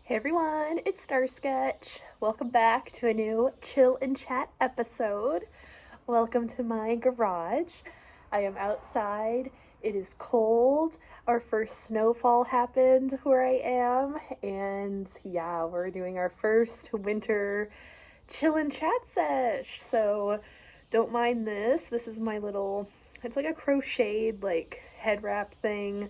Hey everyone, it's Star Sketch. Welcome back to a new Chill and Chat episode. Welcome to my garage. I am outside. It is cold. Our first snowfall happened where I am, and yeah, we're doing our first winter chill and chat sesh. So don't mind this. This is my little, it's like a crocheted like head wrap thing.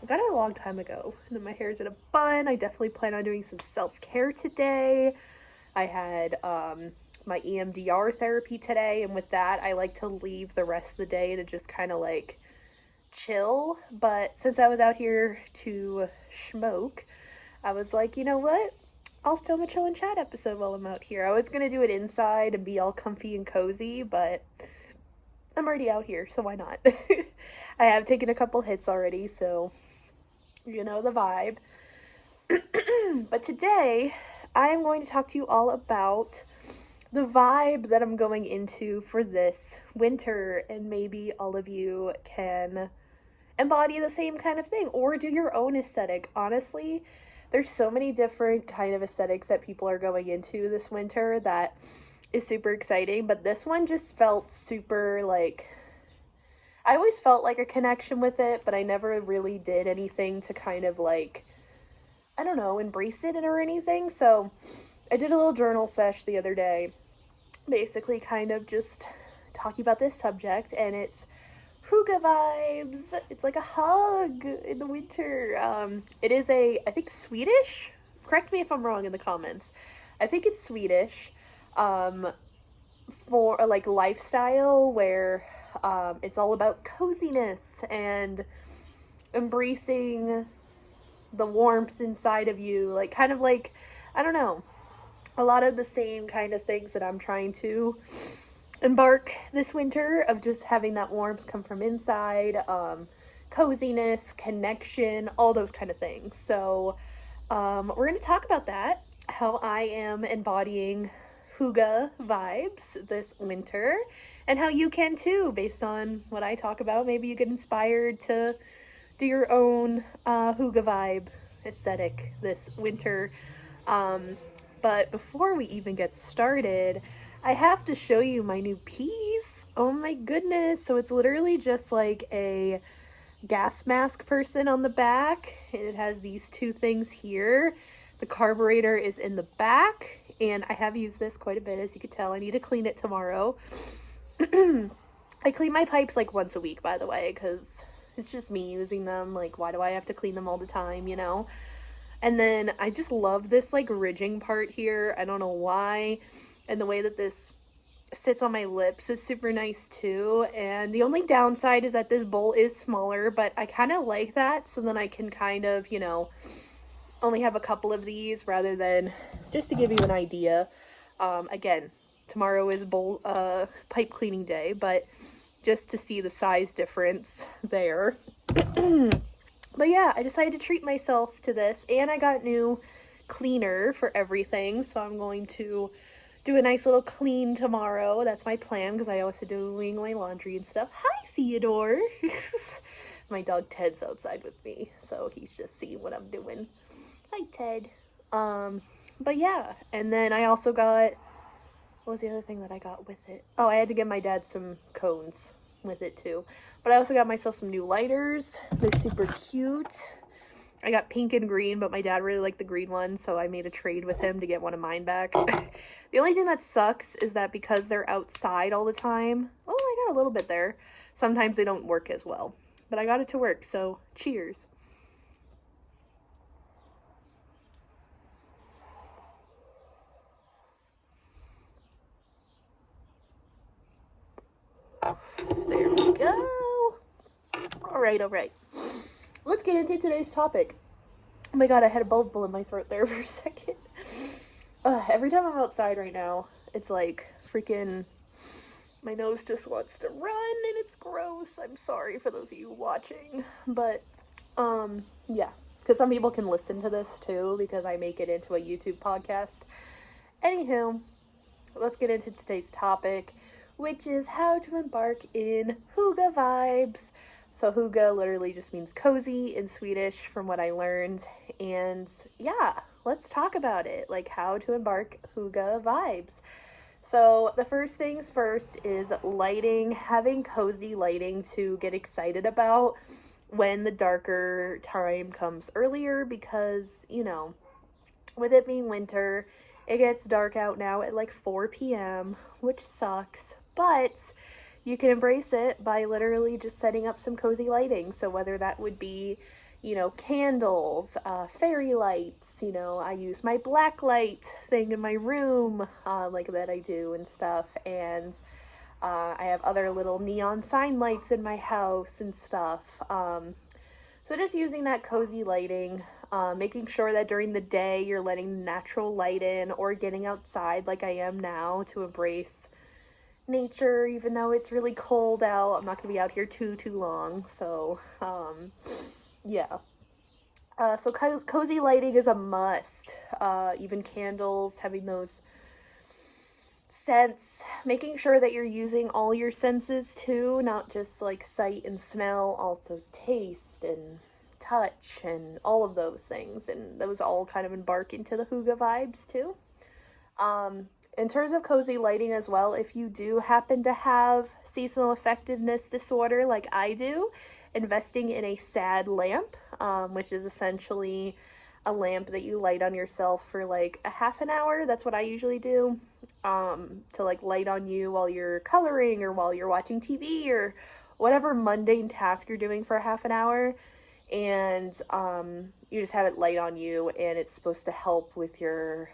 I got it a long time ago. And then my hair's in a bun. I definitely plan on doing some self-care today. I had my EMDR therapy today, and with that, I like to leave the rest of the day to just kind of like chill. But since I was out here to smoke, I was like, you know what? I'll film a chill and chat episode while I'm out here. I was gonna do it inside and be all comfy and cozy, but I'm already out here, so why not? I have taken a couple hits already, so you know the vibe. But today, I am going to talk to you all about the vibe that I'm going into for this winter, and maybe all of you can embody the same kind of thing or do your own aesthetic. Honestly, there's so many different kind of aesthetics that people are going into this winter that is super exciting, but this one just felt super like I always felt like a connection with it, but I never really did anything to kind of like, I don't know, embrace it or anything. So I did a little journal sesh the other day, basically kind of just talking about this subject, and it's Hygge vibes. It's like a hug in the winter. It is I think Swedish. Correct me if I'm wrong in the comments. I think it's Swedish. For a like lifestyle where it's all about coziness and embracing the warmth inside of you, like kind of like, I don't know, a lot of the same kind of things that I'm trying to embark this winter, of just having that warmth come from inside, coziness, connection, all those kind of things. So we're going to talk about that, how I am embodying Hygge vibes this winter, and how you can too, based on what I talk about. Maybe you get inspired to do your own Hygge vibe aesthetic this winter. But before we even get started, I have to show you my new piece. Oh my goodness. So it's literally just like a gas mask person on the back, and it has these two things here. The carburetor is in the back, and I have used this quite a bit, as you could tell. I need to clean it tomorrow. I clean my pipes like once a week, by the way, because it's just me using them. Like, why do I have to clean them all the time, you know? And then I just love this like ridging part here. I don't know why. And the way that this sits on my lips is super nice too. And the only downside is that this bowl is smaller, but I kind of like that, so then I can kind of, you know, only have a couple of these rather than, just to give you an idea. Again, tomorrow is pipe cleaning day, but just to see the size difference there. But yeah, I decided to treat myself to this, and I got new cleaner for everything, so I'm going to do a nice little clean tomorrow. That's my plan, because I also doing my laundry and stuff. Hi, Theodore. My dog Ted's outside with me, so he's just seeing what I'm doing. Hi, Ted. But yeah, and then I also got, what was the other thing that I got with it? Oh, I had to get my dad some cones with it too. But I also got myself some new lighters. They're super cute. I got pink and green, but my dad really liked the green one, so I made a trade with him to get one of mine back. The only thing that sucks is that because they're outside all the time, oh, I got a little bit there, sometimes they don't work as well. But I got it to work, so cheers. There we go. All right. Let's get into today's topic. Oh my god, I had a bubble in my throat there for a second. Every time I'm outside right now, it's like freaking, my nose just wants to run, and it's gross. I'm sorry for those of you watching, but yeah, because some people can listen to this too, because I make it into a YouTube podcast. Anywho, let's get into today's topic, which is how to embark in Hygge vibes So Hygge literally just means cozy in Swedish from what I learned. And yeah, let's talk about it, like how to embark Hygge vibes. So the first things first is lighting, having cozy lighting to get excited about when the darker time comes earlier, because, you know, with it being winter, it gets dark out now at like 4 p.m., which sucks, but you can embrace it by literally just setting up some cozy lighting. So whether that would be, you know, candles, fairy lights, you know, I use my black light thing in my room, like that I do and stuff, and I have other little neon sign lights in my house and stuff. So just using that cozy lighting, making sure that during the day you're letting natural light in or getting outside like I am now to embrace nature, even though it's really cold out. I'm not going to be out here too long. So, yeah. So cozy lighting is a must. Even candles, having those scents, making sure that you're using all your senses too, not just like sight and smell, also taste and touch and all of those things. And those all kind of embark into the Hygge vibes too. In terms of cozy lighting as well, if you do happen to have seasonal effectiveness disorder like I do, investing in a sad lamp, which is essentially a lamp that you light on yourself for like a half an hour. That's what I usually do, to like light on you while you're coloring or while you're watching TV or whatever mundane task you're doing for a half an hour. And you just have it light on you, and it's supposed to help with your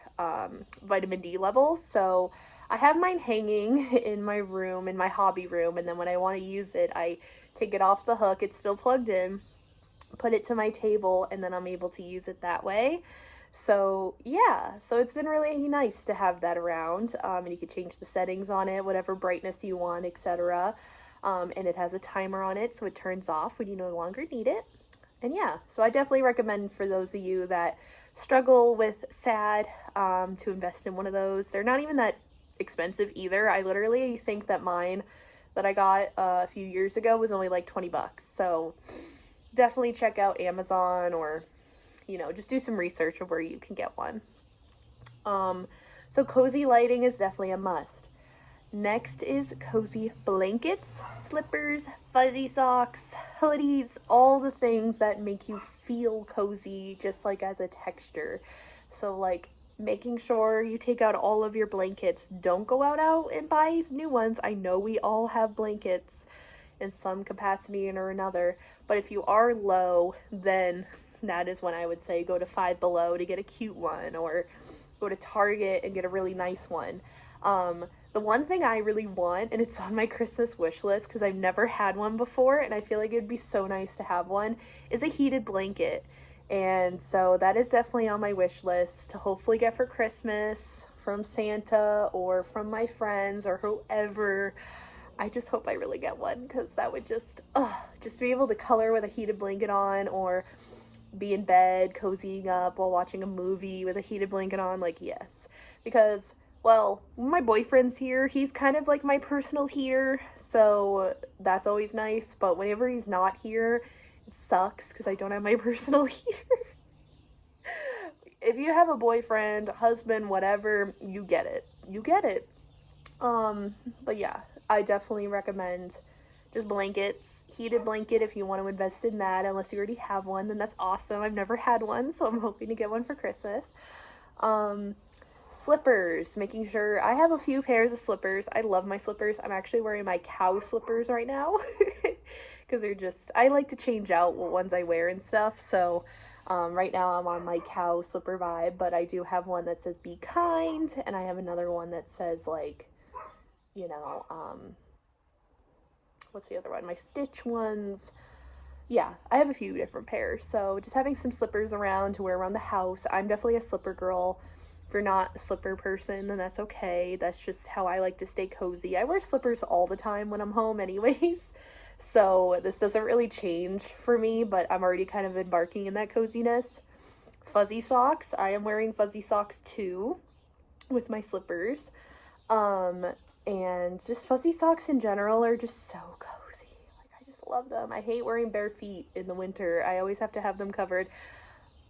vitamin D levels. So I have mine hanging in my room, in my hobby room, and then when I want to use it, I take it off the hook. It's still plugged in, put it to my table, and then I'm able to use it that way. So yeah, so it's been really nice to have that around, and you can change the settings on it, whatever brightness you want, etc. And it has a timer on it, so it turns off when you no longer need it. And yeah, so I definitely recommend for those of you that struggle with SAD, to invest in one of those. They're not even that expensive either. I literally think that mine that I got a few years ago was only like 20 bucks. So definitely check out Amazon, or, you know, just do some research of where you can get one. So cozy lighting is definitely a must. Next is cozy blankets, slippers, fuzzy socks, hoodies, all the things that make you feel cozy just like as a texture. So like making sure you take out all of your blankets. Don't go out and buy new ones. I know we all have blankets in some capacity or another, but if you are low, then that is when I would say go to Five Below to get a cute one, or go to Target and get a really nice one. The one thing I really want, and it's on my Christmas wish list because I've never had one before, and I feel like it'd be so nice to have one, is a heated blanket. And so that is definitely on my wish list to hopefully get for Christmas from Santa or from my friends or whoever. I just hope I really get one, because that would just be able to color with a heated blanket on, or be in bed cozying up while watching a movie with a heated blanket on. Like, yes, because, well, my boyfriend's here, he's kind of like my personal heater, so that's always nice. But whenever he's not here, it sucks because I don't have my personal heater. If you have a boyfriend, husband, whatever, you get it. But yeah, I definitely recommend just blankets, heated blanket if you want to invest in that. Unless you already have one, then that's awesome. I've never had one, so I'm hoping to get one for Christmas. Slippers, making sure I have a few pairs of slippers. I love my slippers. I'm actually wearing my cow slippers right now because they're just, I like to change out what ones I wear and stuff. So right now I'm on my cow slipper vibe, but I do have one that says be kind, and I have another one that says, like, you know, what's the other one? My Stitch ones. Yeah, I have a few different pairs. So just having some slippers around to wear around the house. I'm definitely a slipper girl. If you're not a slipper person, then that's okay. That's just how I like to stay cozy. I wear slippers all the time when I'm home anyways. So this doesn't really change for me, but I'm already kind of embarking in that coziness. Fuzzy socks. I am wearing fuzzy socks too with my slippers. And just fuzzy socks in general are just so cozy. Like, I just love them. I hate wearing bare feet in the winter. I always have to have them covered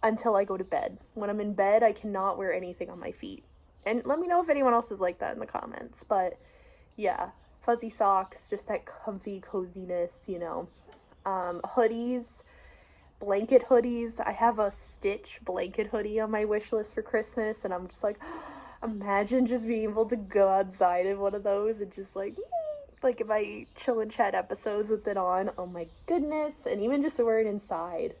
until I go to bed. When I'm in bed, I cannot wear anything on my feet. And let me know if anyone else is like that in the comments. But yeah, fuzzy socks, just that comfy coziness, you know. Hoodies, blanket hoodies. I have a Stitch blanket hoodie on my wish list for Christmas, and I'm just like, imagine just being able to go outside in one of those and just like in my chill and chat episodes with it on. Oh my goodness. And even just to wear it inside.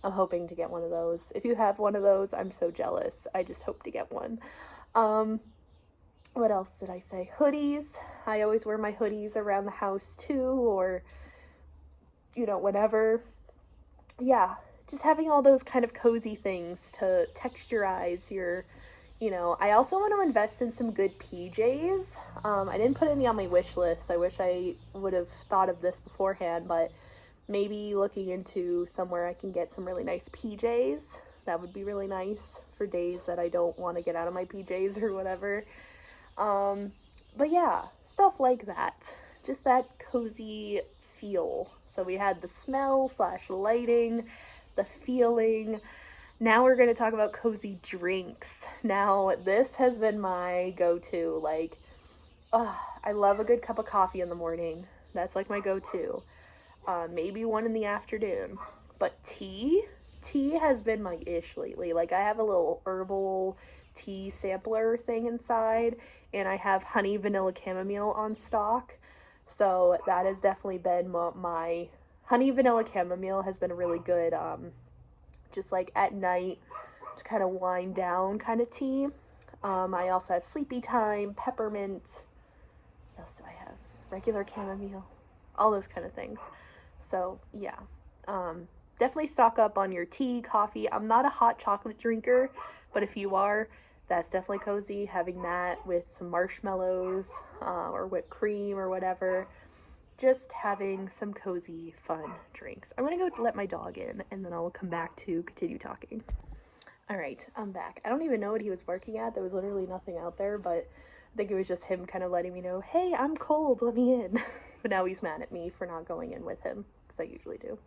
I'm hoping to get one of those. If you have one of those, I'm so jealous. I just hope to get one. What else did I say? Hoodies. I always wear my hoodies around the house too, or, you know, whenever. Yeah, just having all those kind of cozy things to texturize your, you know. I also want to invest in some good PJs. I didn't put any on my wish list. I wish I would have thought of this beforehand, but maybe looking into somewhere I can get some really nice PJs. That would be really nice for days that I don't want to get out of my PJs or whatever. But yeah, stuff like that. Just that cozy feel. So we had the smell / lighting, the feeling. Now we're going to talk about cozy drinks. Now, this has been my go-to. Like, I love a good cup of coffee in the morning. That's like my go-to. Maybe one in the afternoon. But tea has been my ish lately. Like, I have a little herbal tea sampler thing inside, and I have honey vanilla chamomile on stock. So that has definitely been my honey vanilla chamomile has been a really good, just like at night to kind of wind down kind of tea. I also have sleepy time, peppermint. What else do I have? Regular chamomile, all those kind of things. So yeah, definitely stock up on your tea, coffee. I'm not a hot chocolate drinker, but if you are, that's definitely cozy. Having that with some marshmallows or whipped cream or whatever. Just having some cozy, fun drinks. I'm going to go let my dog in, and then I'll come back to continue talking. All right, I'm back. I don't even know what he was barking at. There was literally nothing out there, but I think it was just him kind of letting me know, hey, I'm cold, let me in. But now he's mad at me for not going in with him, because I usually do.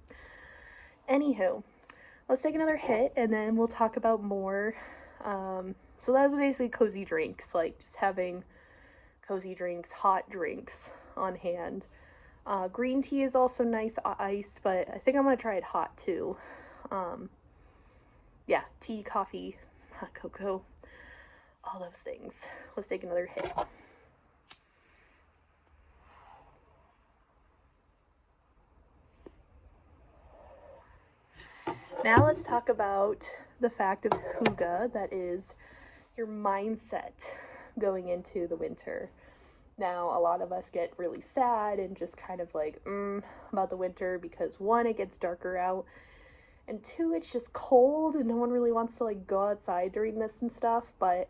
Anywho, let's take another hit, and then we'll talk about more. So that was basically cozy drinks, like just having cozy drinks, hot drinks on hand. Green tea is also nice iced, but I think I'm going to try it hot too. Yeah, tea, coffee, hot cocoa, all those things. Let's take another hit. Now let's talk about the fact of Hygge, that is your mindset going into the winter. Now, a lot of us get really sad and just kind of like, about the winter because one, it gets darker out, and two, it's just cold and no one really wants to like go outside during this and stuff. But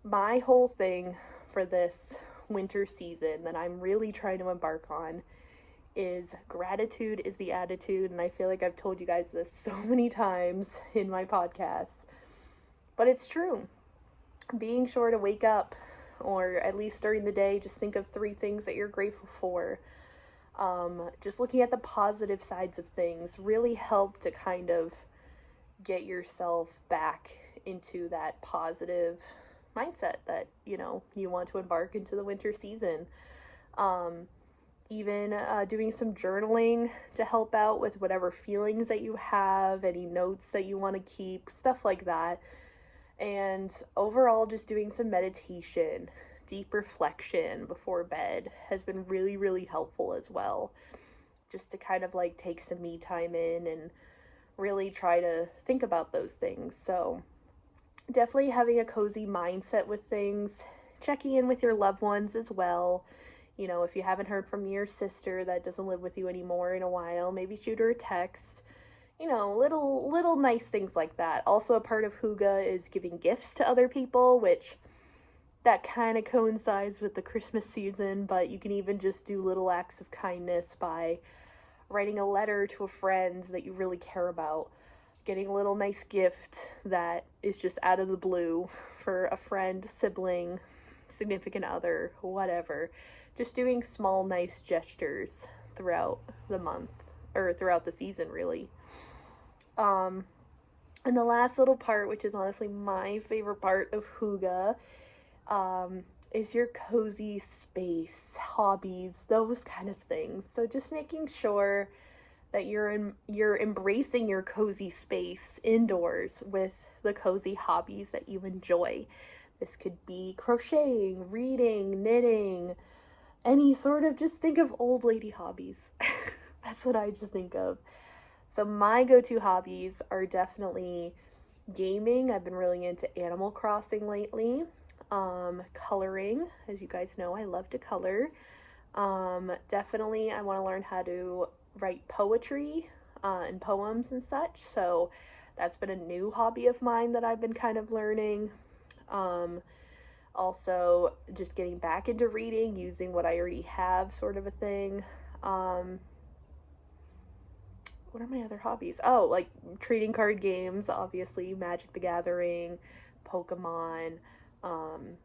my whole thing for this winter season that I'm really trying to embark on is gratitude is the attitude. And I feel like I've told you guys this so many times in my podcasts, but it's true. Being sure to wake up, or at least during the day, just think of 3 things that you're grateful for. Just looking at the positive sides of things really help to kind of get yourself back into that positive mindset that, you know, you want to embark into the winter season. Even doing some journaling to help out with whatever feelings that you have, any notes that you want to keep, stuff like that. And overall, just doing some meditation, deep reflection before bed has been really, really helpful as well. Just to kind of like take some me time in and really try to think about those things. So definitely having a cozy mindset with things, checking in with your loved ones as well. You know, if you haven't heard from your sister that doesn't live with you anymore in a while, maybe shoot her a text. You know, little nice things like that. Also, a part of Hygge is giving gifts to other people, which that kind of coincides with the Christmas season, but you can even just do little acts of kindness by writing a letter to a friend that you really care about, getting a little nice gift that is just out of the blue for a friend, sibling, significant other, whatever. just doing small, nice gestures throughout the month, or throughout the season, really. Um, and the last little part, which is honestly my favorite part of Hygge, um, is your cozy space, hobbies, those kind of things. So just making sure that you're embracing your cozy space indoors with the cozy hobbies that you enjoy. This could be crocheting, reading, knitting, any sort of, just think of old lady hobbies. That's what I just think of. So my go-to hobbies are definitely gaming. I've been really into Animal Crossing lately. Coloring, as you guys know, I love to color. Definitely I want to learn how to write poetry and poems and such. So that's been a new hobby of mine that I've been kind of learning. Um, Also, just getting back into reading, using what I already have, sort of a thing. What are my other hobbies? Oh, like trading card games, obviously, Magic the Gathering, Pokemon. Um,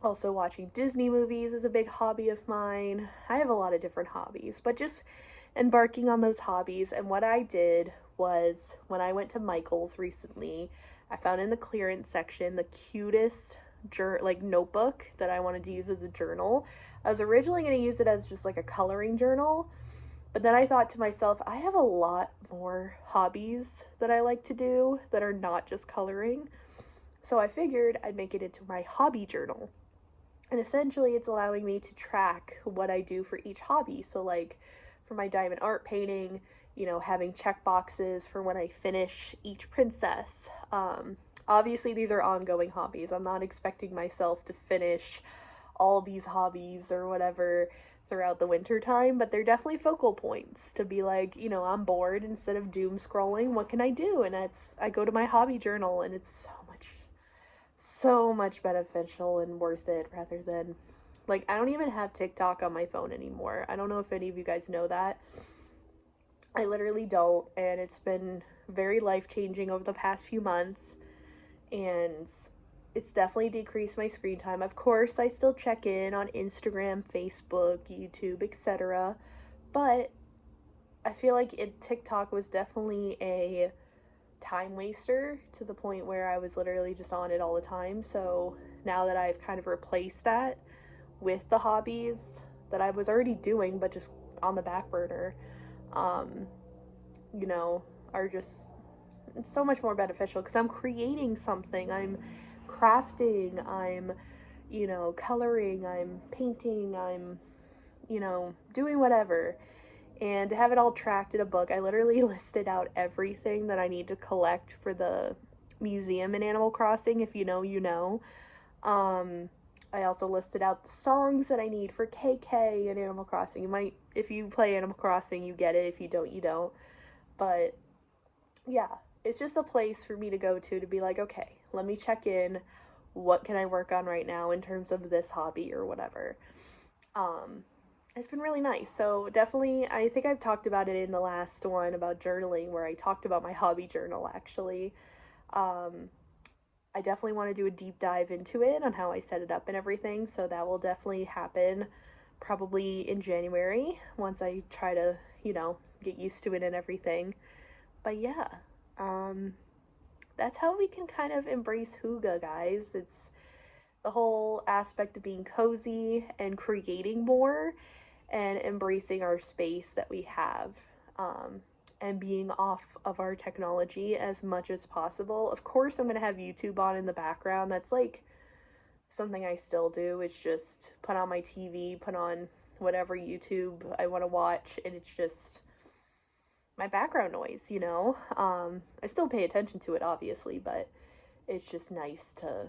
Also, watching Disney movies is a big hobby of mine. I have a lot of different hobbies, but just embarking on those hobbies. And what I did was when I went to Michael's recently, I found in the clearance section the cutest like notebook that I wanted to use as a journal. I was originally going to use it as just like a coloring journal, but then I thought to myself, I have a lot more hobbies that I like to do that are not just coloring. So I figured I'd make it into my hobby journal. And essentially, it's allowing me to track what I do for each hobby. So, like for my diamond art painting, having check boxes for when I finish each princess. Obviously, these are ongoing hobbies. I'm not expecting myself to finish all these hobbies or whatever throughout the winter time, but they're definitely focal points to be like, I'm bored. Instead of doom scrolling, what can I do? And I go to my hobby journal, and it's so much beneficial and worth it, rather than, like, I don't even have TikTok on my phone anymore. I don't know if any of you guys know that. I literally don't, and it's been very life-changing over the past few months, and it's definitely decreased my screen time. Of course, I still check in on Instagram, Facebook, YouTube, etc., but I feel like TikTok was definitely a time waster to the point where I was literally just on it all the time. So now that I've kind of replaced that with the hobbies that I was already doing but just on the back burner, um, you know, are just so much more beneficial because I'm creating something, I'm crafting, I'm, coloring, I'm painting, I'm, doing whatever. And to have it all tracked in a book, I literally listed out everything that I need to collect for the museum in Animal Crossing. If you know, you know. I also listed out the songs that I need for KK in Animal Crossing. You might, if you play Animal Crossing, you get it. If you don't, you don't. But yeah, it's just a place for me to go to be like, okay, let me check in. What can I work on right now in terms of this hobby or whatever? It's been really nice. So definitely, I think I've talked about it in the last one about journaling, where I talked about my hobby journal, actually. Um, I definitely want to do a deep dive into it on how I set it up and everything. So that will definitely happen probably in January once I try to, get used to it and everything. But yeah, um, that's how we can kind of embrace Hygge, guys. It's the whole aspect of being cozy and creating more and embracing our space that we have, and being off of our technology as much as possible. Of course, I'm going to have YouTube on in the background. That's like something I still do. It's just put on my TV, put on whatever YouTube I want to watch, and it's just my background noise. I still pay attention to it, obviously, but it's just nice to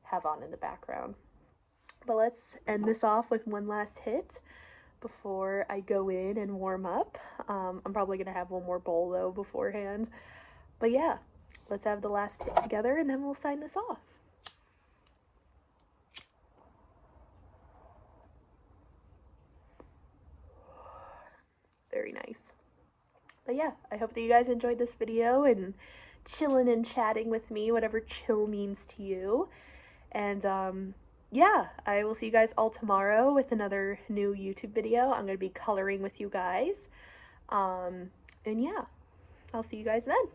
have on in the background. But let's end this off with one last hit before I go in and warm up. I'm probably going to have one more bowl though beforehand. But yeah, let's have the last hit together and then we'll sign this off. Very nice. But yeah, I hope that you guys enjoyed this video and chilling and chatting with me, whatever chill means to you. And yeah, I will see you guys all tomorrow with another new YouTube video. I'm going to be coloring with you guys. And yeah, I'll see you guys then.